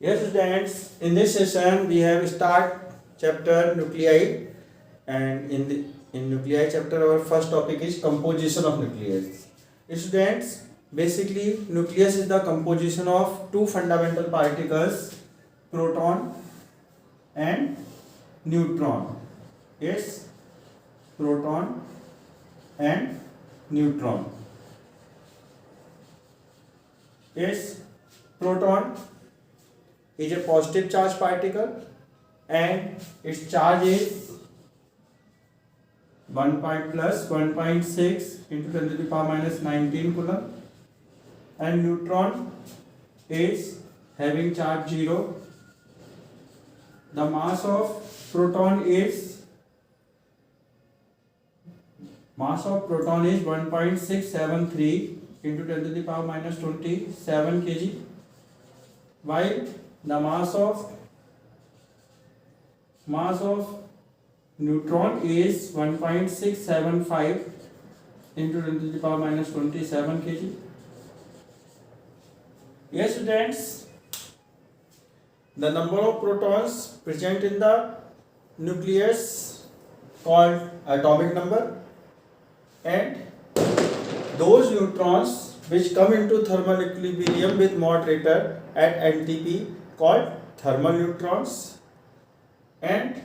Yes, students. In this session, we have start chapter nuclei, and in nuclei chapter, our first topic is composition of nucleus. Students, basically, nucleus is the composition of two fundamental particles, proton and neutron. Yes, proton and neutron. Yes, proton is a positive charge particle and its charge is 1.6 into 10 to the power minus 19 coulomb, and neutron is having charge 0. The mass of proton is 1.673 into 10 to the power minus 27 kg, while the mass of neutron is 1.675 into 10 to the power minus 27 kg. Yes, students, the number of protons present in the nucleus called atomic number, and those neutrons which come into thermal equilibrium with moderator at NTP called thermal neutrons, and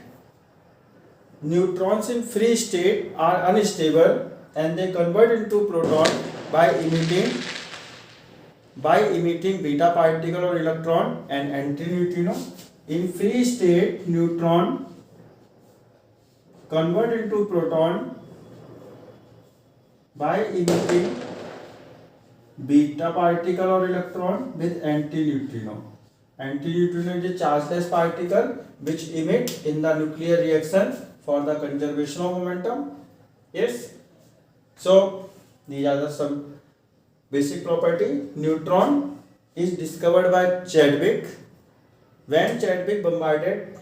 neutrons in free state are unstable and they convert into proton by emitting beta particle or electron and antineutrino. In free state, neutron convert into proton by emitting beta particle or electron with antineutrino. Antineutrino is a chargeless particle which emit in the nuclear reaction for the conservation of momentum. Yes. So these are the some basic property. Neutron is discovered by Chadwick. When Chadwick bombarded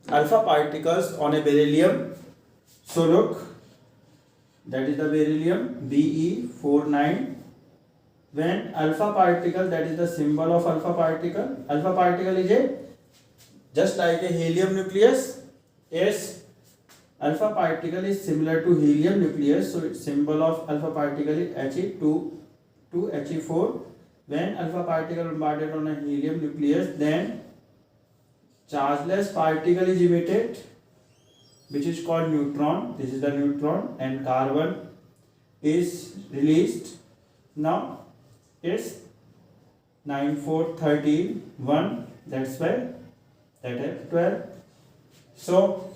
alpha particles on a beryllium soluk, that is the beryllium Be49. When alpha particle, that is the symbol of alpha particle is a just like a helium nucleus. Yes, alpha particle is similar to helium nucleus, so its symbol of alpha particle is He2 He4. When alpha particle bombarded on a helium nucleus, then chargeless particle is emitted, which is called neutron. This is the neutron, and carbon is released. Now it's 9 4 13 1, that's why that is 12. So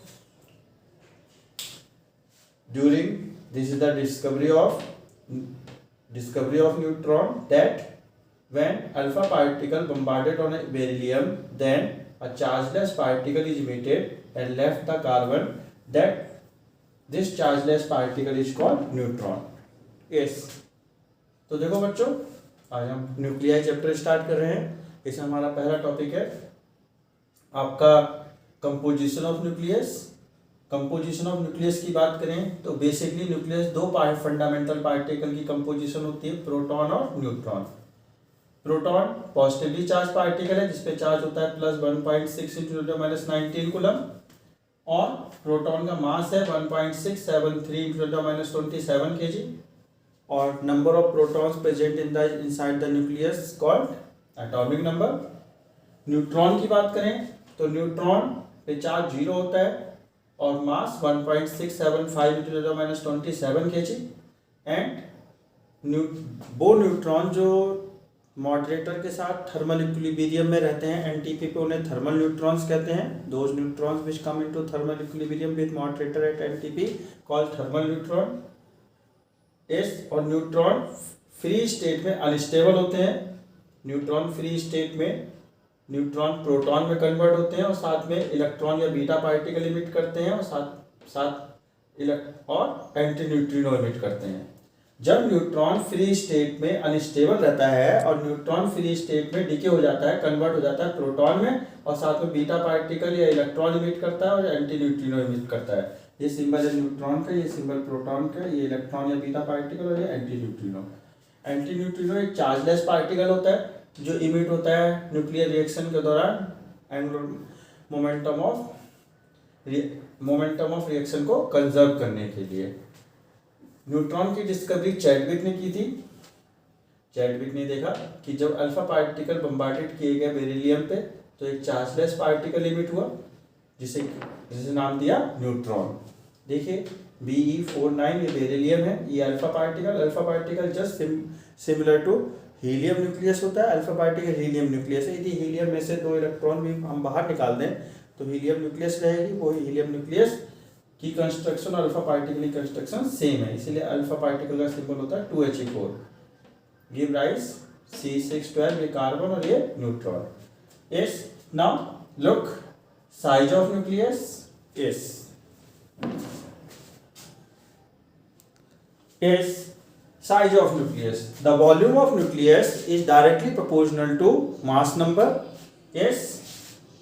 during this is the discovery of neutron, that when alpha particle bombarded on a beryllium, then a chargeless particle is emitted and left the carbon, that this chargeless particle is called neutron. Yes, तो देखो बच्चों, आज हम nuclei chapter start कर रहे हैं. इसमें हमारा पहला टॉपिक है आपका composition of nucleus. Composition of nucleus की बात करें तो बेसिकली न्यूक्लियस दो फंडामेंटल पार्टिकल की कंपोजिशन होती है, प्रोटॉन और neutron. Proton positively charge particle है जिसपे चार्ज होता है प्लस 1.6 इंटू 10 माइनस 19 कूलम, और प्रोटॉन का मास है 1.673 इंटू 10 माइनस 27 kg, और number of protons present in the inside the nucleus called atomic number. Neutron की बात करें तो न्यूट्रॉन पे चार्ज 0 होता है और मास 1.675 इंटू 10 माइनस 27 kg, एंड वो न्यूट्रॉन जो मॉडरेटर के साथ थर्मल इक्विलिब्रियम में रहते हैं एनटीपी पे, उन्हें थर्मल न्यूट्रॉन्स कहते हैं. Those neutrons which come into thermal equilibrium with moderator at NTP called thermal neutron. Yes, और न्यूट्रॉन फ्री स्टेट में अनस्टेबल होते हैं. न्यूट्रॉन फ्री स्टेट में न्यूट्रॉन प्रोटॉन में कन्वर्ट होते हैं और साथ में इलेक्ट्रॉन या बीटा पार्टिकल इमिट करते हैं और साथ और एंटी न्यूट्रिनो इमिट करते हैं. जब न्यूट्रॉन फ्री स्टेट में अनस्टेबल रहता है और न्यूट्रॉन फ्री स्टेट में डिके हो जाता है, कन्वर्ट हो जाता है प्रोटॉन में, और साथ में बीटा पार्टिकल या इलेक्ट्रॉन इमिट करता है और एंटी न्यूट्रिनो इमिट करता है. ये सिंबल है न्यूट्रॉन का, ये सिंबल प्रोटॉन का, ये इलेक्ट्रॉन या बीटा पार्टिकल और ये एंटी न्यूट्रिनो. एंटी न्यूट्रिनो एक चार्जलेस पार्टिकल होता है जो इमिट होता है न्यूक्लियर रिएक्शन के दौरान एंगुलर मोमेंटम ऑफ रिएक्शन को कंजर्व करने के लिए। न्यूट्रॉन की डिस्कवरी चैडविक ने की थी। चैडविक ने देखा कि जब अल्फा पार्टिकल बम्बार्डेड किए गए बेरिलियम पे तो एक चार्जलेस पार्टिकल इमिट हुआ जिसे नाम दिया न्यूट्रॉन। देखिए Be49 ये बेरिलियम है, ये alpha particle just similar to helium nucleus होता है। अल्फा पार्टिकल हीलियम न्यूक्लियस है। यदि हीलियम में से 2 इलेक्ट्रॉन भी हम बाहर निकाल दें तो हीलियम न्यूक्लियस रहेगी। वो हीलियम न्यूक्लियस की कंस्ट्रक्शन और अल्फा पार्टिकल की कंस्ट्रक्शन सेम है, इसीलिए अल्फा पार्टिकल का सिंबल होता है 2He4। गिव राइज C612 ये कार्बन और ये neutron. Yes, now look size of nucleus is size of nucleus. The volume of nucleus is directly proportional to mass number. Yes,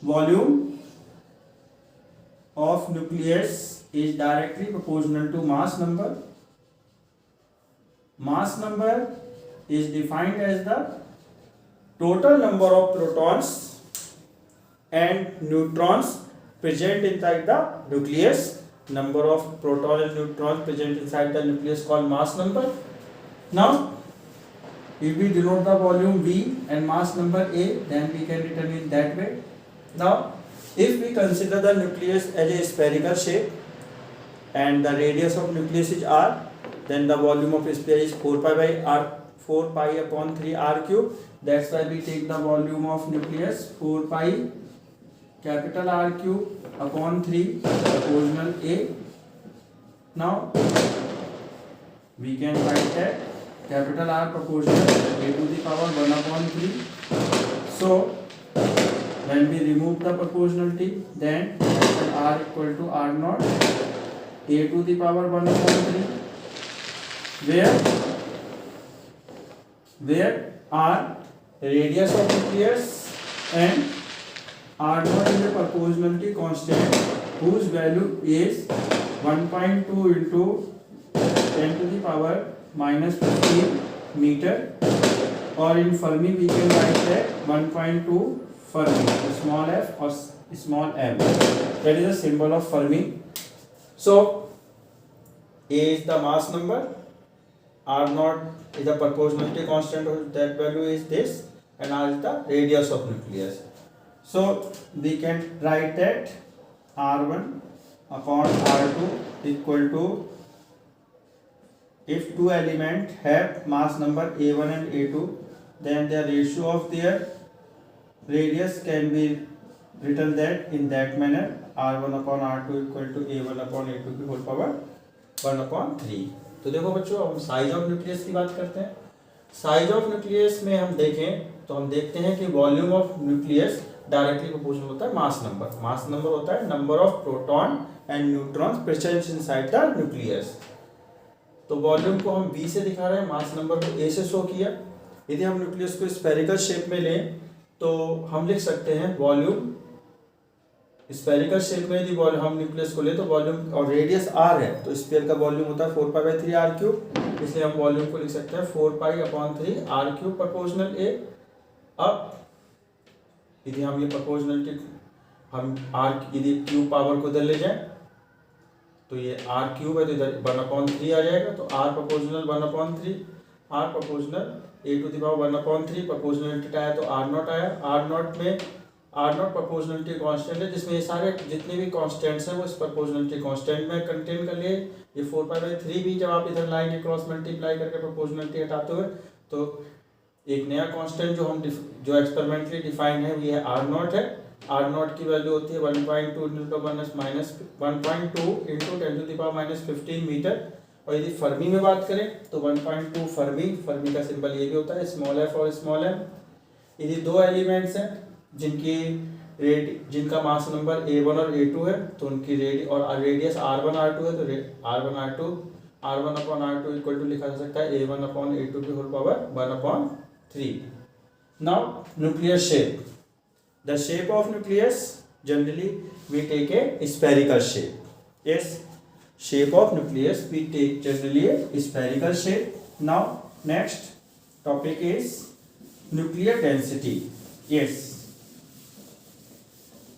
volume of nucleus is directly proportional to mass number. Mass number is defined as the total number of protons and neutrons present inside the nucleus. Number of protons and neutrons present inside the nucleus called mass number. Now, if we denote the volume V and mass number A, then we can written it that way. Now, if we consider the nucleus as a spherical shape and the radius of nucleus is R, then the volume of sphere is 4 pi upon 3 R cube. That's why we take the volume of nucleus 4 pi capital R cube upon 3 proportional A. Now we can write that capital R proportional A to the power 1 upon 3. So when we remove the proportionality, then capital R equal to R naught A to the power 1 upon 3, where R radius of nucleus and R naught is a proportionality constant whose value is 1.2 into 10 to the power minus 15 meter, or in Fermi we can write that 1.2 Fermi, small f or small m. That is the symbol of Fermi. So A is the mass number, R naught is the proportionality constant, that value is this, and R is the radius of nucleus. So we can write that R1 upon R2 equal to, if two elements have mass number A1 and A2, then the ratio of their radius can be written that in that manner, R1 upon R2 equal to A1 upon A2 की whole power 1 upon 3। तो देखो बच्चों, अब हम size of nucleus की बात करते हैं। साइज ऑफ न्यूक्लियस में हम देखें तो हम देखते हैं कि volume of nucleus directly proportional होता है मास नंबर। मास नंबर होता है number of proton and neutrons present inside the nucleus. तो वॉल्यूम को हम V से दिखा रहे हैं, मास नंबर को A से शो किया। यदि हम न्यूक्लियस को स्फेरिकल शेप में लें तो हम लिख सकते हैं वॉल्यूम स्फेरिकल शेप में। यदि हम न्यूक्लियस को लें तो वॉल्यूम और रेडियस R है तो स्फीयर का वॉल्यूम होता है 4 पाई बाई 3 R क्यूब, इसलिए हम वॉल्यूम को लिख सकते हैं 4 pi upon 3 R cube proportional A। अब यदि हम ये प्रोपोर्शनलिटी हम R यदि क्यूब पावर को इधर ले जाएं तो ये R क्यूब है तो इधर 1/3 आ जाएगा, तो R proportional 1/3, R proportional A to the power 1/3, proportionality आया तो R नॉट आया। R नॉट में R नॉट प्रोपोर्शनलिटी कांस्टेंट है, जिसमें ये सारे जितने भी कांस्टेंट्स हैं वो इस प्रोपोर्शनलिटी कांस्टेंट में कंटेन कर लिए। ये 4 पाई बाई 3 भी जब आप इधर लाएंगे क्रॉस मल्टीप्लाई करके प्रोपोर्शनलिटी हटाते हुए तो एक नया कांस्टेंट जो एक्सपेरिमेंटली डिफाइंड है ये R नॉट है। R नॉट की वैल्यू होती है 1.2 into 1.2 into 10 to the power minus 15 metre. और यदि फर्मी में बात करें तो 1.2 फर्मी का सिंबल ये भी होता है स्मॉल f और स्मॉल m। यदि दो एलिमेंट्स हैं जिनका मास नंबर A1 और A2 है तो उनकी रेडियस R1 R2 है तो R1 upon R2 equal to लिखा जा सकता है A1 अपॉन A2 की whole power 1/3। Now nuclear shape, the shape of nucleus generally we take a spherical shape. Yes, shape of nucleus we take generally a spherical shape. Now next topic is nuclear density. Yes,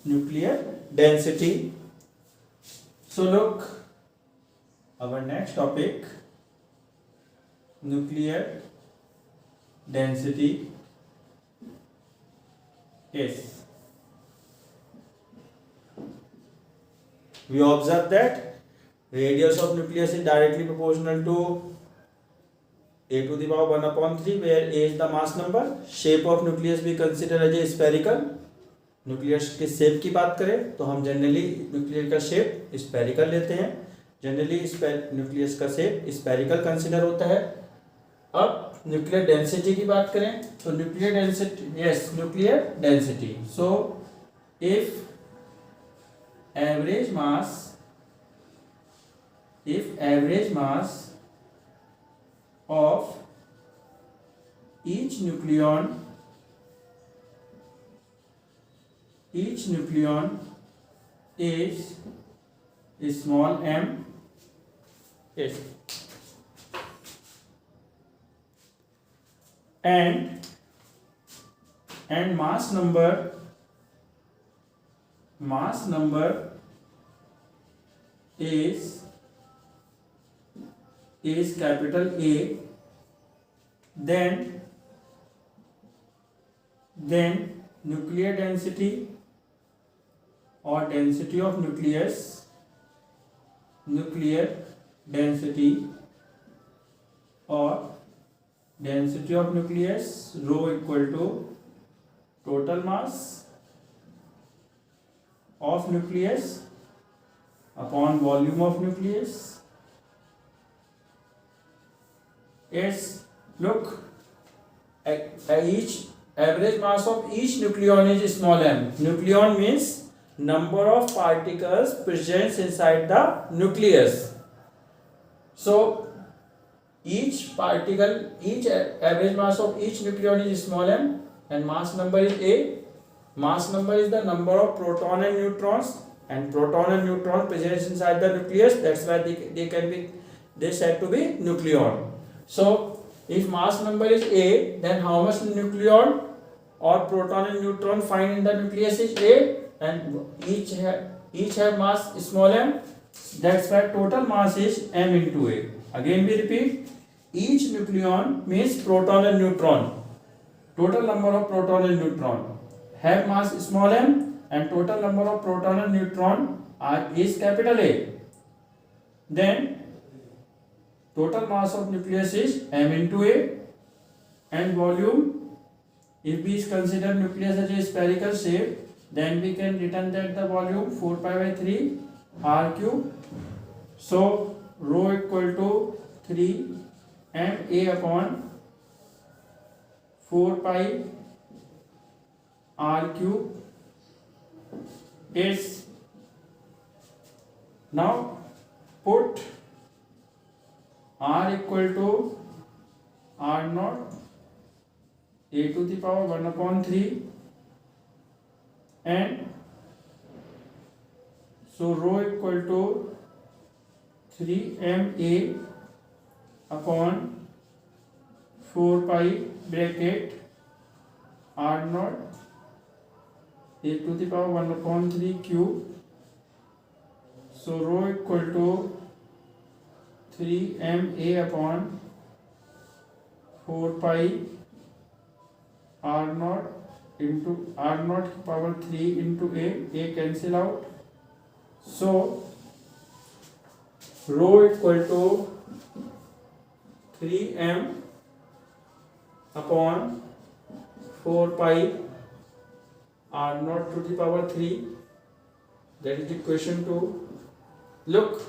nuclear density. So look, our next topic, nuclear density. Yes, we observe that radius of nucleus is directly proportional to a to the power 1 upon 3, where a is the mass number. Shape of nucleus we consider as a spherical. Nucleus के shape की बात करें तो हम generally nuclear का shape spherical लेते हैं. Generally nucleus का शेप स्फेरिकल कंसिडर होता है. अब न्यूक्लियर डेंसिटी की बात करें तो nuclear density, yes, nuclear density. So if average mass of each nucleon is small m. Yes. And mass number is capital A, then nuclear density or density of nucleus, nuclear density or density of nucleus, rho equal to total mass of nucleus upon volume of nucleus. Yes, look, each average mass of each nucleon is small m. Nucleon means number of particles present inside the nucleus. So each average mass of each nucleon is small m, and mass number is a. Mass number is the number of proton and neutrons, and proton and neutron present inside the nucleus. That's why they said to be nucleon. So if mass number is a, then how much nucleon or proton and neutron find in the nucleus is a, and each have mass small m. That's why total mass is m into a. Again we repeat, each nucleon means proton and neutron. Total number of proton and neutron have mass small m, and total number of proton and neutron is capital A. Then total mass of nucleus is m into a, and volume, if we consider nucleus as a spherical shape, then we can written that the volume 4 pi by 3 r cube. So rho equal to 3 m a upon 4 pi r cube is. Now put r equal to r naught a to the power 1 upon 3, and so rho equal to 3 m a upon 4 pi bracket r naught a to the power 1 upon 3 cube. So rho equal to 3 m a upon 4 pi r naught into r naught power 3 into a cancel out. So rho equal to 3 m upon 4 pi r naught to the power 3. That is equation 2. Look,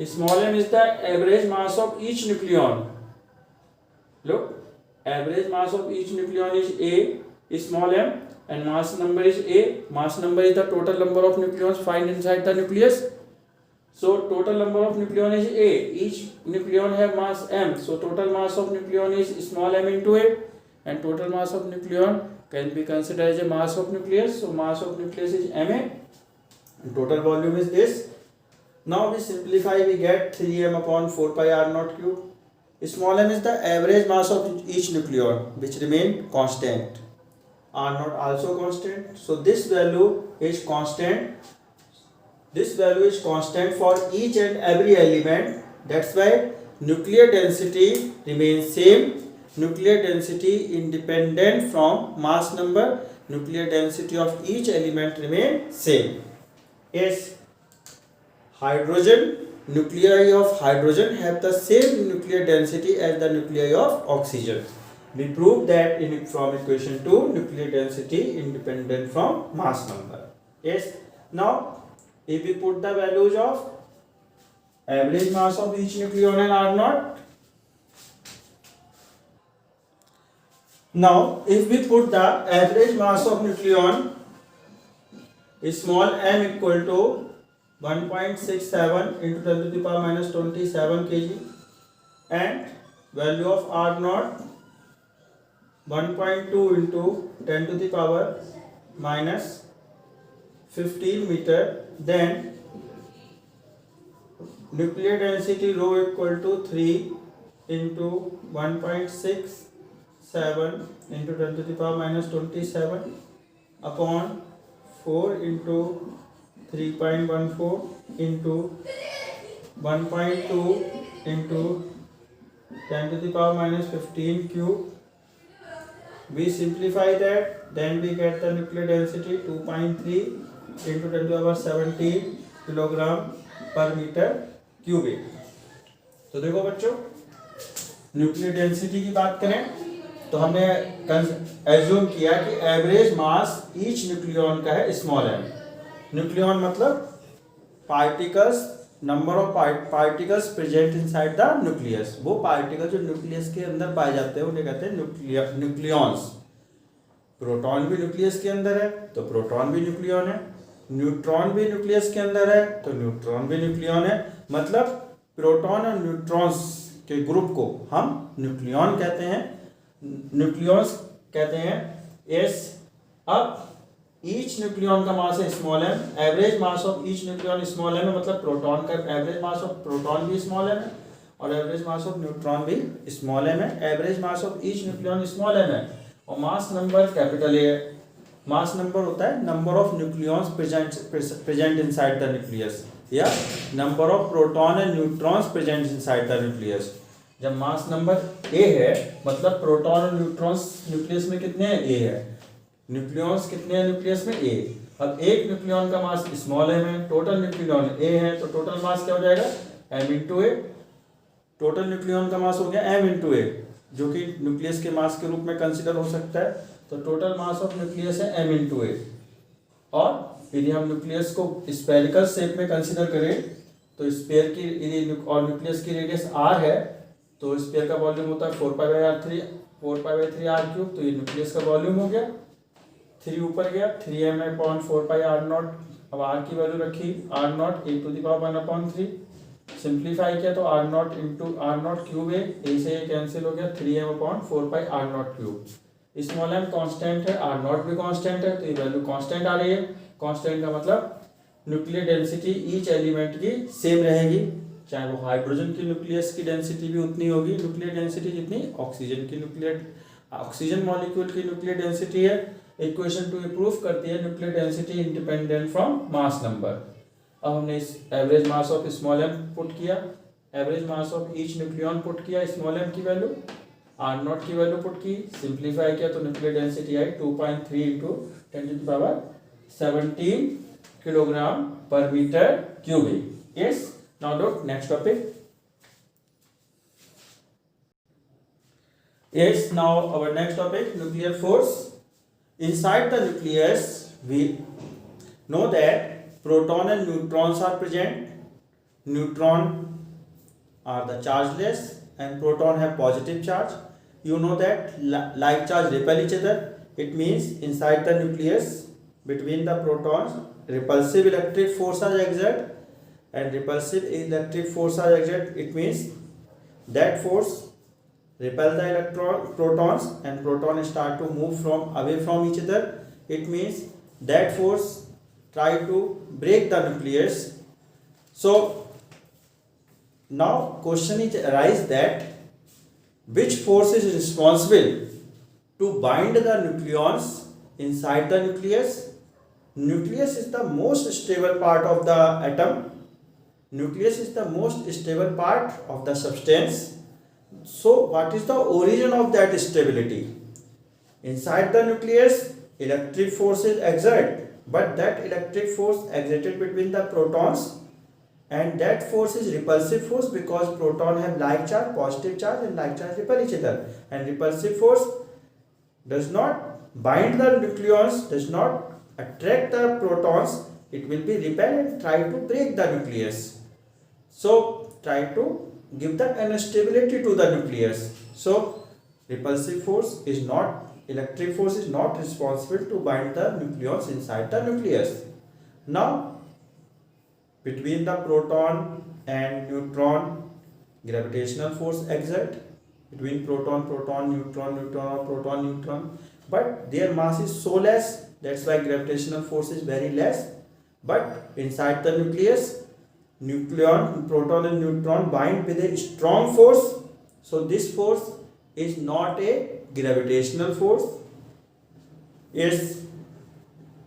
small m is the average mass of each nucleon. Look, average mass of each nucleon is a, small m, and mass number is a. Mass number is the total number of nucleons find inside the nucleus. So total number of nucleon is a. Each nucleon have mass m. So total mass of nucleon is small m into a, and total mass of nucleon can be considered as a mass of nucleus. So mass of nucleus is ma, and total volume is this. Now we simplify, we get 3m upon 4 pi r naught cube. Small m is the average mass of each nucleon which remain constant. R naught also constant. So this value is constant. This value is constant for each and every element. That's why nuclear density remains same. Nuclear density independent from mass number. Nuclear density of each element remain same. Yes. Hydrogen, nuclei of hydrogen have the same nuclear density as the nuclei of oxygen. We proved that from equation 2, nuclear density independent from mass number. Yes. Now, if we put the values of average mass of each nucleon and R naught. Now, if we put the average mass of nucleon small m equal to 1.67 into 10 to the power minus 27 kg and value of R naught 1.2 into 10 to the power minus 15 meter, then nuclear density rho equal to 3 into 1.67 into 10 to the power minus 27 upon 4 into 3.14 into 1.2 into 10 to the power minus 15 cube. We simplify that, then we get the nuclear density 2.3 into 10 to the power 17 kilogram पर metre cubic. तो देखो बच्चों, nuclear density की बात करें तो हमने assume किया कि एवरेज मास ईच न्यूक्लियन का है स्मॉल एम. न्यूक्लियन मतलब particles, number of particles present inside the nucleus. वो पार्टिकल जो न्यूक्लियस के अंदर पाए जाते हैं उन्हें कहते हैं न्यूक्लियॉन्स. प्रोटॉन भी न्यूक्लियस के अंदर है तो प्रोटॉन भी न्यूक्लियन है. न्यूट्रॉन भी न्यूक्लियस के अंदर है तो न्यूट्रॉन भी न्यूक्लियन है. मतलब प्रोटॉन और न्यूट्रॉन्स के ग्रुप को हम न्यूक्लियन कहते हैं, न्यूक्लियॉन्स कहते हैं. यस. अब ईच न्यूक्लियन का मास है small M. Average mass of each nucleon small M है, मतलब प्रोटॉन का एवरेज मास ऑफ प्रोटॉन भी स्मॉल एम है और एवरेज मास ऑफ न्यूट्रॉन भी स्मॉल एम है. Average mass of each nucleon small M है और मास नंबर कैपिटल ए है. मास नंबर होता है number of nucleons present inside the nucleus या number of proton and neutrons present inside the nucleus. जब mass number A है मतलब proton और न्यूट्रॉन्स न्यूक्लियस में कितने हैं? ए है. न्यूक्लियॉन्स कितने हैं न्यूक्लियस में? ए. अब एक न्यूक्लियन का मास स्मॉल एम है, टोटल न्यूक्लियन ए है तो टोटल मास क्या हो जाएगा? एम इंटू ए. टोटल न्यूक्लियन का मास हो गया एम इंटू ए, जो कि न्यूक्लियस के मास के रूप में कंसिडर हो सकता है. तो टोटल मास ऑफ न्यूक्लियस है एम इंटू ए. और यदि हम न्यूक्लियस को स्फेरिकल शेप में कंसिडर करें तो स्फीयर की यदि और न्यूक्लियस की रेडियस आर है तो स्फीयर का वॉल्यूम होता है 4π/r3 4π/3r3. तो ये न्यूक्लियस का वॉल्यूम हो गया. 3 ऊपर गया 3m/4πr0. अब r की वैल्यू रखी r0 a⁻1/3. सिंप्लीफाई किया तो r0 इंटू r0 क्यूब है, ए से ये कैंसिल हो गया 3m/4πr0 cube. Small M constant है, r0 भी कांस्टेंट है तो ये वैल्यू कांस्टेंट आ रही है. कांस्टेंट का मतलब न्यूक्लियर डेंसिटी ईच एलिमेंट की सेम रहेगी, चाहे वो हाइड्रोजन की न्यूक्लियस की डेंसिटी भी उतनी होगी न्यूक्लियर डेंसिटी जितनी ऑक्सीजन मॉलिक्यूल की न्यूक्लियर डेंसिटी है. इक्वेशन 2 प्रूफ करती है nuclear density independent from mass number. अब हमने इस average mass of small m put किया, average mass of each nucleon put किया, स्मॉल एम की वैल्यू r0 की वैल्यू पुट की, सिंप्लीफाई किया तो न्यूक्लियर डेंसिटी आई 2.3 इंटू 10⁻17 किलोग्राम पर metre cubic. Yes. Now dot next topic. Yes, now our next topic, nuclear force. Inside the nucleus, we know that proton and neutrons are present. Neutron are the chargeless and proton have positive charge. You know that like charge repel each other. It means inside the nucleus between the protons repulsive electric force are exerted and repulsive electric force are exerted. It means that force repel the protons and protons start to move away from each other. It means that force try to break the nucleus. So now question is arise that which force is responsible to bind the nucleons inside the nucleus? Nucleus is the most stable part of the atom. Nucleus is the most stable part of the substance. So what is the origin of that stability? Inside the nucleus, electric forces exert, but that electric force exerted between the protons, and that force is repulsive force because proton have like charge, positive charge, and like charge repel each other. And repulsive force does not bind the nucleons, does not attract the protons. It will be repel and try to break the nucleus. So try to give the instability to the nucleus. So repulsive force is not, electric force is not responsible to bind the nucleons inside the nucleus. Now between the proton and neutron, gravitational force exert between proton, neutron, or proton, neutron, but their mass is so less, that's why gravitational force is very less. But inside the nucleus, nucleon, proton and neutron bind with a strong force. So this force is not a gravitational force. Yes.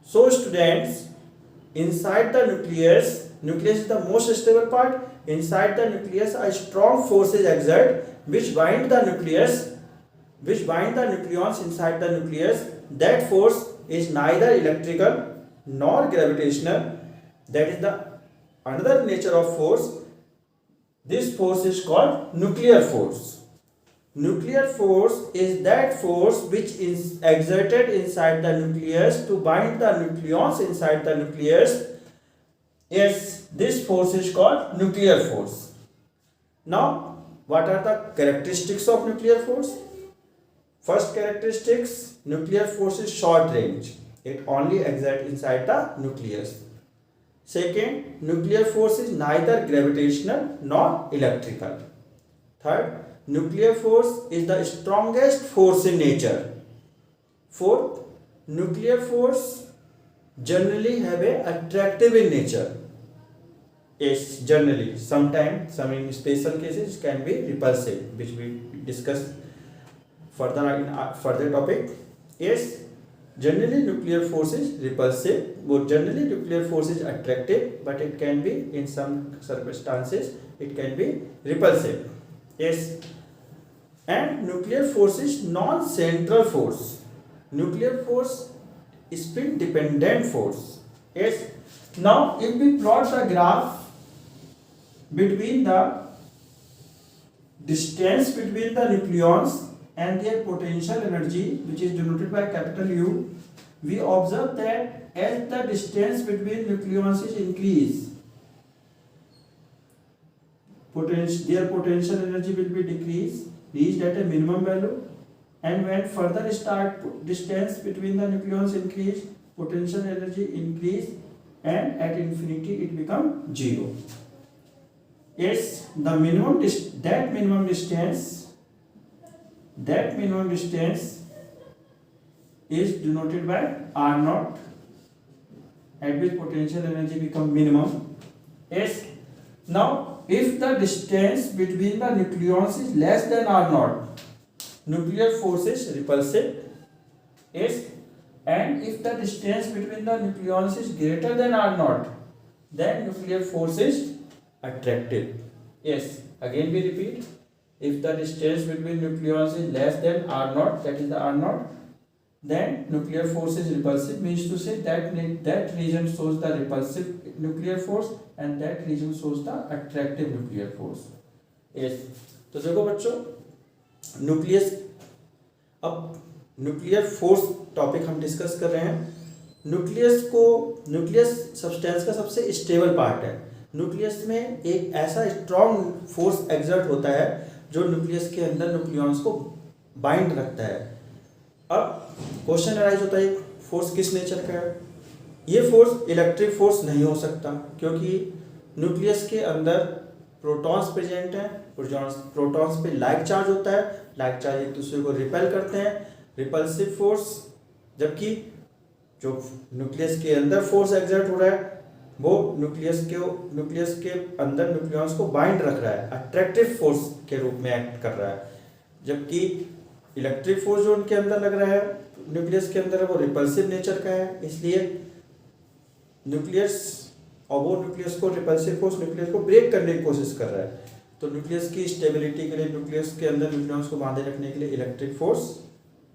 So students, inside the nucleus is the most stable part. Inside the nucleus, a strong force is exert which bind the nucleus, which bind the nucleons inside the nucleus. That force is neither electrical nor gravitational. That is the another nature of force. This force is called nuclear force. Nuclear force is that force which is exerted inside the nucleus to bind the nucleons inside the nucleus. Yes, this force is called nuclear force. Now, what are the characteristics of nuclear force? First characteristics, nuclear force is short range. It only exerts inside the nucleus. Second, nuclear force is neither gravitational nor electrical. Third, nuclear force is the strongest force in nature. Fourth, nuclear force generally have a attractive in nature. Yes, generally. Sometimes, some in special cases can be repulsive, which we discuss further in further topic. Yes, generally nuclear force is repulsive, but generally nuclear force is attractive, but it can be, in some circumstances, it can be repulsive. Yes, and nuclear force is non-central force. Nuclear force is spin dependent force. Yes. Now, if we plot the graph between the distance between the nucleons and their potential energy, which is denoted by capital U, we observe that as the distance between nucleons is increased, their potential energy will be decreased, reached at a minimum value, and when further distance between the nucleons increase, potential energy increase, and at infinity it becomes 0. Yes, the minimum distance is denoted by R naught, at which potential energy becomes minimum. Yes. Now, if the distance between the nucleons is less than R naught, nuclear force is repulsive. Yes. And if the distance between the nucleons is greater than R naught, then nuclear force is attractive. Yes. Again we repeat. If the distance between nucleons is less than R naught, that is the R naught, then nuclear force is repulsive, means to say that region shows the repulsive nuclear force and that region shows the attractive nuclear force. Yes. तो देखो बच्चों, nuclear force topic हम discuss कर रहे हैं. Nucleus substance का सबसे stable part है. न्यूक्लियस में एक ऐसा स्ट्रॉन्ग फोर्स एक्सर्ट होता है जो न्यूक्लियस के अंदर न्यूक्लियॉन्स को बाइंड रखता है. अब क्वेश्चन अराइज होता है, फोर्स किस नेचर का है? ये फोर्स इलेक्ट्रिक फोर्स नहीं हो सकता, क्योंकि न्यूक्लियस के अंदर प्रोटॉन्स प्रेजेंट हैं. प्रोटॉन्स पे लाइक चार्ज होता है, लाइक चार्ज एक दूसरे को रिपेल करते हैं, रिपल्सिव फोर्स. जबकि जो न्यूक्लियस के अंदर फोर्स एक्सर्ट हो रहा है वो न्यूक्लियस के अंदर न्यूक्लियॉन्स को बाइंड रख रहा है, अट्रैक्टिव फोर्स के रूप में एक्ट कर रहा है. जबकि इलेक्ट्रिक फोर्स जो उनके अंदर लग रहा है न्यूक्लियस के अंदर वो रिपल्सिव नेचर का है, इसलिए न्यूक्लियस और वो न्यूक्लियस को रिपल्सिव फोर्स न्यूक्लियस को ब्रेक करने की कोशिश कर रहा है। तो न्यूक्लियस की स्टेबिलिटी के लिए, न्यूक्लियस के अंदर न्यूक्लियॉन्स को बांधे रखने के लिए इलेक्ट्रिक फोर्स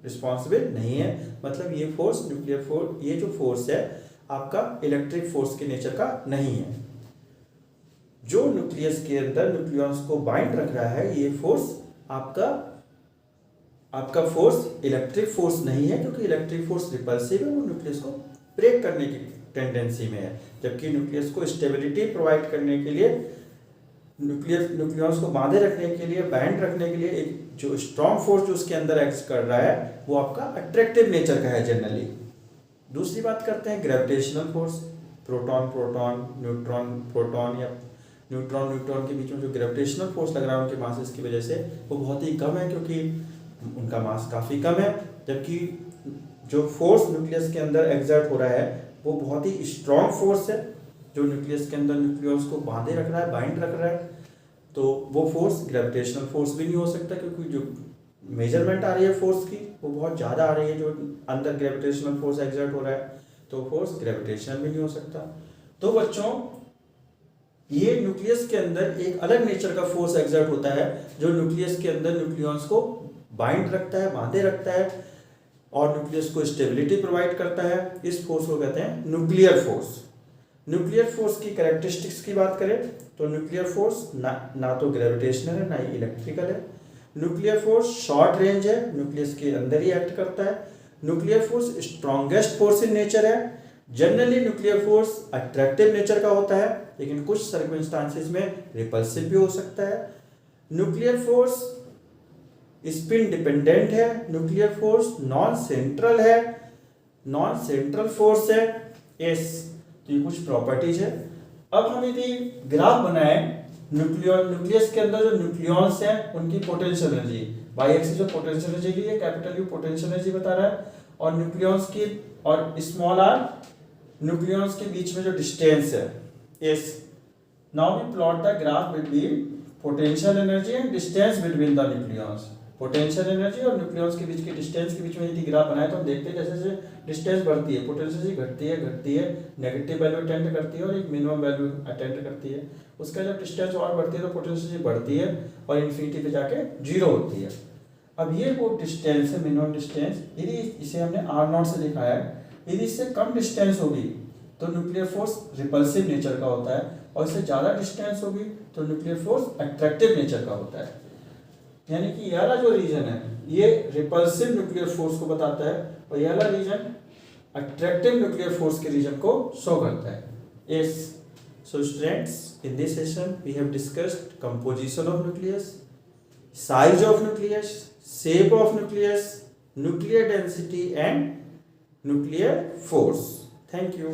रिस्पॉन्सिबल नहीं है। मतलब ये फोर्स न्यूक्लियर फोर्स, ये जो फोर्स है आपका इलेक्ट्रिक फोर्स के नेचर का नहीं है। जो न्यूक्लियस के अंदर न्यूक्लियॉन्स को बाइंड रख रहा है ये फोर्स आपका फोर्स इलेक्ट्रिक फोर्स नहीं है, क्योंकि इलेक्ट्रिक फोर्स रिपल्सिव है, वो न्यूक्लियस को ब्रेक करने की टेंडेंसी में है। जबकि न्यूक्लियस को स्टेबिलिटी प्रोवाइड करने के लिए, न्यूक्लियॉन्स को बांधे रखने के लिए, बैंड रखने के लिए एक जो स्ट्रॉन्ग फोर्स जो उसके अंदर एक्ट कर रहा है वो आपका अट्रैक्टिव नेचर का है जनरली। दूसरी बात करते हैं gravitational force. Proton proton, neutron proton या न्यूट्रॉन न्यूट्रॉन के बीच में जो ग्रेविटेशनल फोर्स लग रहा है उनके मासेस की वजह से वो बहुत ही कम है, क्योंकि उनका मास काफ़ी कम है। जबकि जो फोर्स न्यूक्लियस के अंदर एग्जर्ट हो रहा है वो बहुत ही स्ट्रॉन्ग फोर्स है, जो न्यूक्लियस के अंदर न्यूक्लियस को बांधे रख रहा है, बाइंड रख रहा है। तो वो फोर्स ग्रेविटेशनल फोर्स भी नहीं हो सकता, क्योंकि जो मेजरमेंट आ रही है फोर्स की वो बहुत ज़्यादा आ रही है, जो अंदर ग्रेविटेशनल फोर्स एग्जर्ट हो रहा है, तो फोर्स ग्रेविटेशनल भी नहीं हो सकता। तो बच्चों ये न्यूक्लियस के अंदर एक अलग नेचर का फोर्स एग्जर्ट होता है, जो न्यूक्लियस के अंदर न्यूक्लियॉन्स को बाइंड रखता है, बांधे रखता है और न्यूक्लियस को स्टेबिलिटी प्रोवाइड करता है। इस फोर्स को कहते हैं न्यूक्लियर फोर्स। न्यूक्लियर फोर्स की कैरेक्टरिस्टिक्स की बात करें तो न्यूक्लियर फोर्स ना तो ग्रेविटेशनल है ना ही इलेक्ट्रिकल है। न्यूक्लियर फोर्स शॉर्ट रेंज है, न्यूक्लियस के अंदर ही एक्ट करता है। Nuclear force strongest force in nature है। Generally nuclear force attractive nature का होता है, लेकिन कुछ सर्कमस्टांसेस में रिपल्सिव भी हो सकता है। न्यूक्लियर फोर्स स्पिन डिपेंडेंट है। न्यूक्लियर फोर्स नॉन सेंट्रल है, नॉन सेंट्रल फोर्स है। यस, तो ये कुछ प्रॉपर्टीज है। अब हम यदि ग्राफ बनाए न्यूक्लियस के अंदर जो न्यूक्लियॉन्स हैं उनकी पोटेंशियल एनर्जी, बाई एक्सिस में पोटेंशियल एनर्जी ली है, कैपिटल यू पोटेंशियल एनर्जी बता रहा है, और न्यूक्लियॉन्स की और स्मॉल आर न्यूक्लियॉन्स के बीच में जो डिस्टेंस है। Yes, now we plot the graph between potential energy and distance between the nucleons. Potential energy और न्यूक्लियॉन्स के बीच के डिस्टेंस के बीच में यदि ग्राफ बनाए तो हम देखते हैं जैसे जैसे डिस्टेंस बढ़ती है पोटेंशियल एनर्जी घटती है, नेगेटिव वैल्यू अटेंड करती है और एक मिनिमम वैल्यू अटेंड करती है। उसका जब डिस्टेंस और बढ़ती है तो पोटेंशियल एनर्जी बढ़ती है और इन्फिनिटी पे जाके जीरो होती है। अब ये वो डिस्टेंस है, मिनिमम डिस्टेंस, यदि इसे हमने आर नॉट से लिखा है, यदि इससे कम डिस्टेंस होगी तो न्यूक्लियर फोर्स रिपल्सिव नेचर का होता है, और इससे ज़्यादा डिस्टेंस होगी तो न्यूक्लियर फोर्स अट्रैक्टिव नेचर का होता है। यानी कि ये वाला जो रीजन है ये रिपल्सिव न्यूक्लियर फोर्स को बताता है, और ये वाला रीजन अट्रैक्टिव न्यूक्लियर फोर्स के रीजन को शो करता है। Yes, so students, in this session we have discussed composition of nucleus, size of nucleus, shape of nucleus, nuclear density and nuclear force. Thank you.